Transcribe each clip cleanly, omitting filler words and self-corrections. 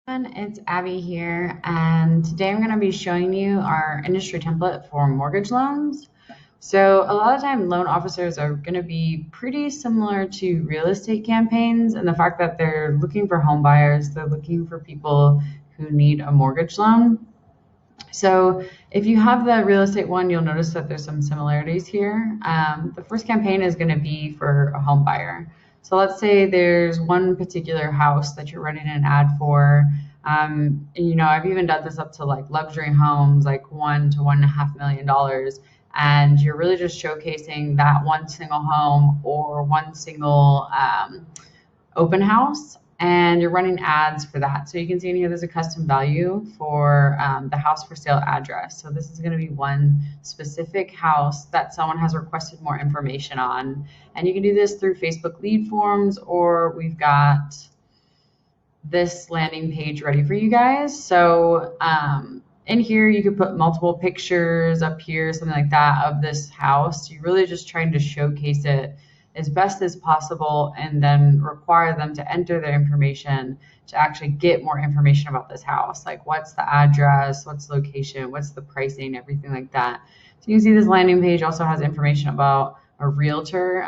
It's Abby here, and today I'm going to be showing you our industry template for mortgage loans. So a lot of time loan officers are going to be pretty similar to real estate campaigns and the fact that they're looking for home buyers, they're looking for people who need a mortgage loan. So if you have the real estate one, you'll notice that there's some similarities here. The first campaign is going to be for a home buyer. So let's say there's one particular house that you're running an ad for. I've even done this up to like luxury homes, like $1 to $1.5 million. And you're really just showcasing that one single home or one single open house, and you're running ads for that. So you can see in here there's a custom value for the house for sale address. So this is going to be one specific house that someone has requested more information on. And you can do this through Facebook lead forms, or we've got this landing page ready for you guys. So in here, you could put multiple pictures up here, something like that, of this house. You're really just trying to showcase it as best as possible and then require them to enter their information to actually get more information about this house. Like what's the address, what's the location, what's the pricing, everything like that. So you can see this landing page also has information about a realtor.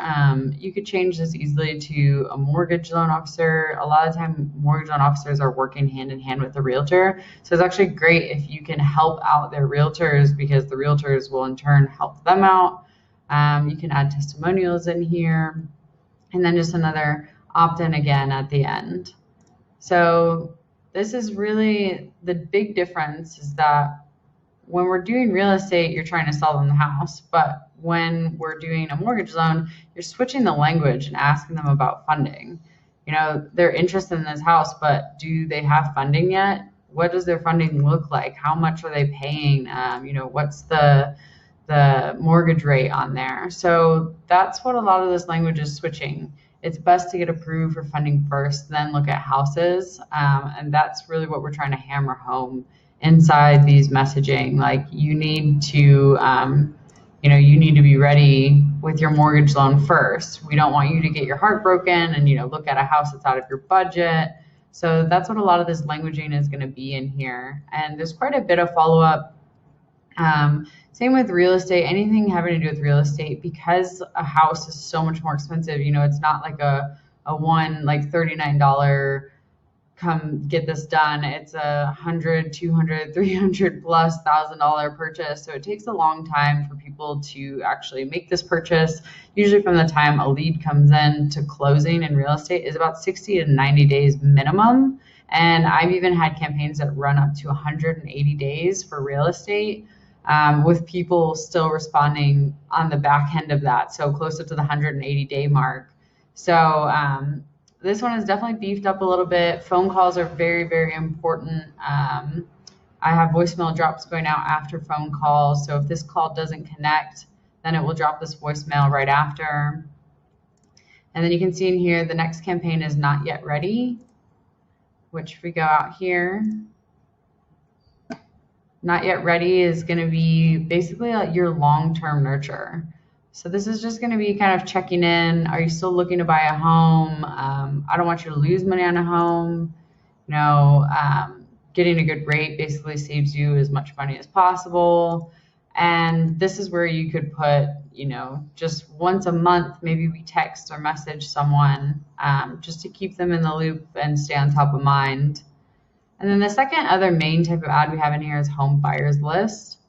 You could change this easily to a mortgage loan officer. A lot of time mortgage loan officers are working hand in hand with the realtor. So it's actually great if you can help out their realtors, because the realtors will in turn help them out. You can add testimonials in here, and then just another opt-in again at the end. So this is really the big difference, is that when we're doing real estate, you're trying to sell them the house. But when we're doing a mortgage loan, you're switching the language and asking them about funding. They're interested in this house, but do they have funding yet? What does their funding look like? How much are they paying? What's the mortgage rate on there? So that's what a lot of this language is switching. It's best to get approved for funding first, then look at houses. And that's really what we're trying to hammer home inside these messaging. Like you need to, be ready with your mortgage loan first. We don't want you to get your heart broken and, look at a house that's out of your budget. So that's what a lot of this languaging is going to be in here. And there's quite a bit of follow-up. Same with real estate, anything having to do with real estate, because a house is so much more expensive. It's not like a one like $39 come get this done. It's $100, $200, $300 plus $1,000 purchase. So it takes a long time for people to actually make this purchase. Usually from the time a lead comes in to closing in real estate is about 60 to 90 days minimum. And I've even had campaigns that run up to 180 days for real estate. With people still responding on the back end of that, so closer to the 180-day mark. So this one is definitely beefed up a little bit. Phone calls are very, very important. I have voicemail drops going out after phone calls. So if this call doesn't connect, then it will drop this voicemail right after. And then you can see in here, the next campaign is not yet ready, which if we go out here, not yet ready is going to be basically like your long-term nurture. So this is just going to be kind of checking in. Are you still looking to buy a home? I don't want you to lose money on a home. Getting a good rate basically saves you as much money as possible. And this is where you could put, just once a month, maybe we text or message someone just to keep them in the loop and stay on top of mind. And then the second other main type of ad we have in here is home buyers list.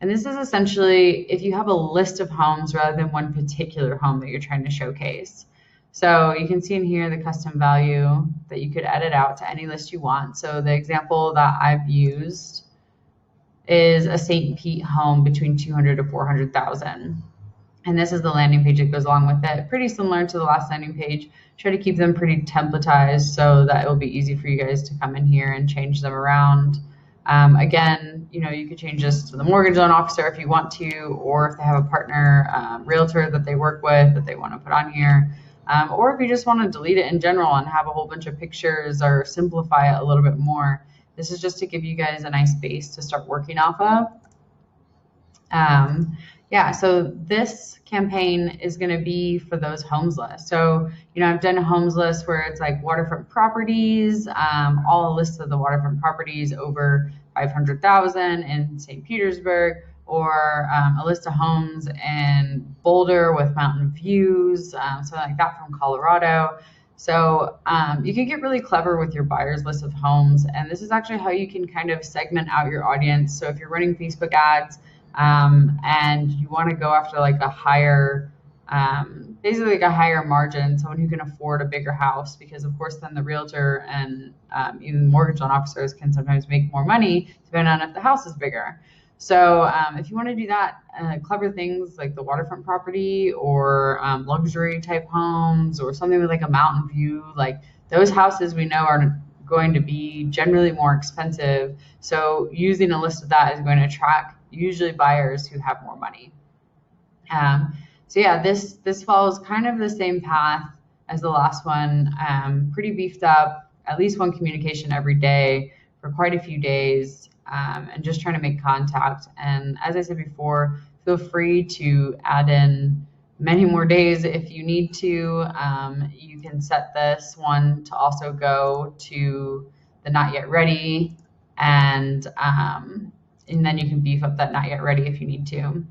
And this is essentially if you have a list of homes rather than one particular home that you're trying to showcase. So you can see in here the custom value that you could edit out to any list you want. So the example that I've used is a St. Pete home between 200 to 400,000. And this is the landing page that goes along with it. Pretty similar to the last landing page. Try to keep them pretty templatized so that it will be easy for you guys to come in here and change them around. Again, you could change this to the mortgage loan officer if you want to, or if they have a partner realtor that they work with that they want to put on here. Or if you just want to delete it in general and have a whole bunch of pictures or simplify it a little bit more. This is just to give you guys a nice base to start working off of. Yeah, so this campaign is going to be for those homes lists. So, I've done a homes list where it's like waterfront properties, all a list of the waterfront properties over 500,000 in St. Petersburg, or a list of homes in Boulder with mountain views, something like that from Colorado. So you can get really clever with your buyers list of homes, and this is actually how you can kind of segment out your audience. So if you're running Facebook ads, and you want to go after like a higher, basically like a higher margin, someone who can afford a bigger house, because of course then the realtor and even mortgage loan officers can sometimes make more money depending on if the house is bigger. So if you want to do that, clever things like the waterfront property or luxury type homes or something with like a mountain view, like those houses we know are going to be generally more expensive. So using a list of that is going to attract usually buyers who have more money. So yeah, this follows kind of the same path as the last one. Pretty beefed up, at least one communication every day for quite a few days, and just trying to make contact. And as I said before, feel free to add in many more days if you need to. You can set this one to also go to the not yet ready, and then you can beef up that not yet ready if you need to.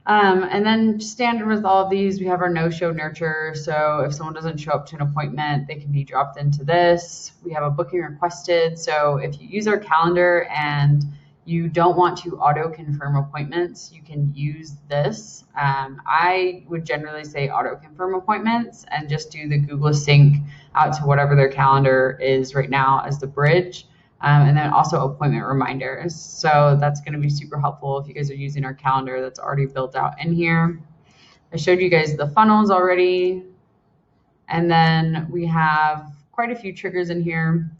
And then standard with all of these, we have our no-show nurture. So if someone doesn't show up to an appointment, they can be dropped into this. We have a booking requested. So if you use our calendar and you don't want to auto-confirm appointments, you can use this. I would generally say auto-confirm appointments and just do the Google Sync out to whatever their calendar is right now as the bridge. And then also appointment reminders. So that's going to be super helpful if you guys are using our calendar that's already built out in here. I showed you guys the funnels already. And then we have quite a few triggers in here,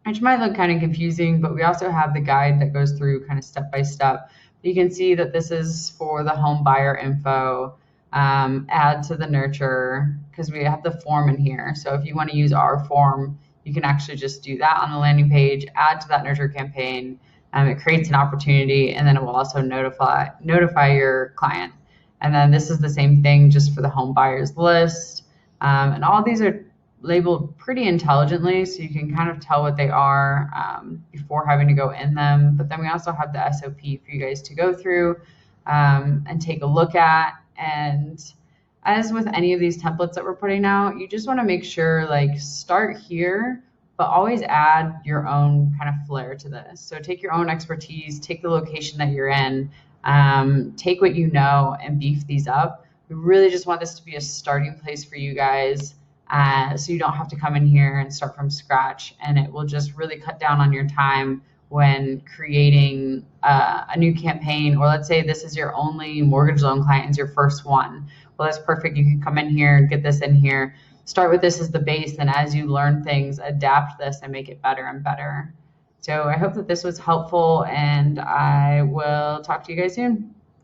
which might look kind of confusing, but we also have the guide that goes through kind of step by step. You can see that this is for the home buyer info, add to the nurture, because we have the form in here. So if you want to use our form, you can actually just do that on the landing page, add to that nurture campaign. It creates an opportunity, and then it will also notify your client. And then this is the same thing just for the home buyers list. And all these are labeled pretty intelligently, so you can kind of tell what they are before having to go in them. But then we also have the SOP for you guys to go through and take a look at. And as with any of these templates that we're putting out, you just want to make sure, like, start here, but always add your own kind of flair to this. So take your own expertise, take the location that you're in, take what you know and beef these up. We really just want this to be a starting place for you guys, so you don't have to come in here and start from scratch, and it will just really cut down on your time when creating a new campaign. Or let's say this is your only mortgage loan client, is your first one. Well, that's perfect. You can come in here, get this in here, start with this as the base, and as you learn things, adapt this and make it better and better. So I hope that this was helpful, and I will talk to you guys soon.